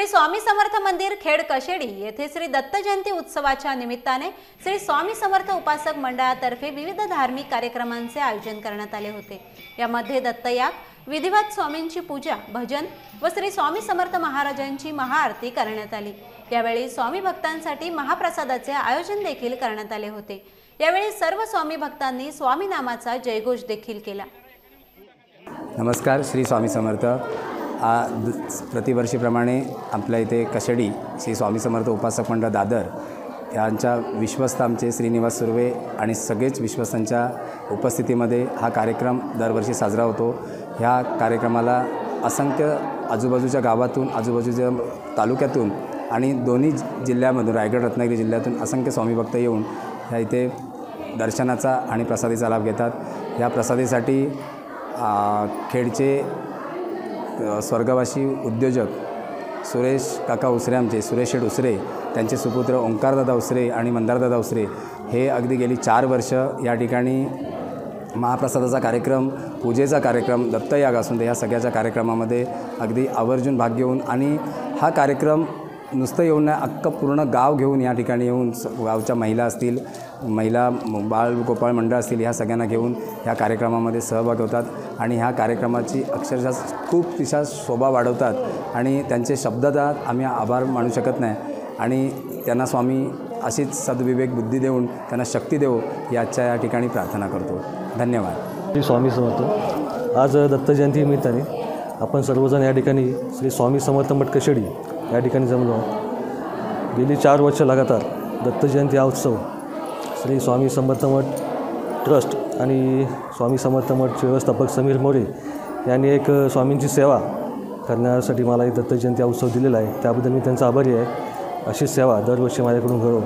श्री स्वामी समर्थ मंदिर खेड कशेडी येथे श्री दत्त जयंती उत्सवाच्या निमित्ताने श्री स्वामी समर्थ उपासक मंडळातर्फे विविध धार्मिक कार्यक्रमांचे आयोजन करण्यात आले होते। यामध्ये दत्तयाग, विधिवत स्वामींची पूजा, भजन व श्री स्वामी समर्थ महाराजांची महाआरती करण्यात आली। यावेळी स्वामी भक्तांसाठी महाप्रसादाचे आयोजन देखील करण्यात आले होते। यावेळी सर्व स्वामी भक्तांनी स्वामी नामाचा जयघोष देखील केला। नमस्कार, श्री स्वामी समर्थ। प्रतिवर्षीप्रमाणे आपल्या इथे कशेडी श्री स्वामी समर्थ उपासक मंडळ दादर यांच्या विश्वस्त आमचे श्रीनिवास सुर्वे आणि सगळेच विश्वस्तांच्या उपस्थितीमध्ये हा कार्यक्रम दरवर्षी साजरा होतो। ह्या कार्यक्रमाला असंख्य आजूबाजूच्या गावातून, आजूबाजूच्या तालुक्यातून आणि दोन्ही जिल्ह्यामधून, रायगड रत्नागिरी जिल्ह्यातून असंख्य स्वामी भक्त येऊन ह्या इथे दर्शनाचा आणि प्रसादीचा लाभ घेतात। ह्या प्रसादीसाठी खेडचे स्वर्गवासी उद्योजक सुरेश काका उसरे, आमचे सुरेश शेठ उसरे, त्यांचे सुपुत्र ओंकारदादा उसरे आणि मंदारदादा उसरे हे अगदी गेली 4 वर्ष या ठिकाणी महाप्रसादाचा कार्यक्रम, पूजेचा कार्यक्रम, दत्तयाग असून ते ह्या सगळ्याच्या कार्यक्रमामध्ये अगदी आवर्जून भाग घेऊन आणि हा कार्यक्रम नुसतं येऊन नाही, अख्खं पूर्ण गाव घेऊन या ठिकाणी येऊन गावच्या महिला असतील, महिला बाळ गोपाळ मंडळ असतील, ह्या सगळ्यांना घेऊन ह्या कार्यक्रमामध्ये सहभाग होतात आणि ह्या कार्यक्रमाची अक्षरशः खूप तिचा शोभा वाढवतात आणि त्यांचे शब्दात आम्ही आभार मानू शकत नाही आणि त्यांना स्वामी अशीच सद्विवेक बुद्धी देऊन त्यांना शक्ती देव याच्या या ठिकाणी प्रार्थना करतो। धन्यवाद। श्री स्वामी समर्थ। आज दत्त जयंती निमित्ताने आपण सर्वजण या ठिकाणी श्री स्वामी समर्थ मठ कशेडी या ठिकाणी जमलो। गेली 4 वर्ष लगातार दत्त जयंती हा उत्सव श्री स्वामी समर्थ मठ ट्रस्ट आणि स्वामी समर्थ मठ व्यवस्थापक समीर मोरे यांनी एक स्वामींची सेवा करण्यासाठी मला एक दत्त जयंती हा उत्सव दिलेला आहे। त्याबद्दल मी त्यांचा आभारी आहे। अशीच सेवा दरवर्षी माझ्याकडून घडो।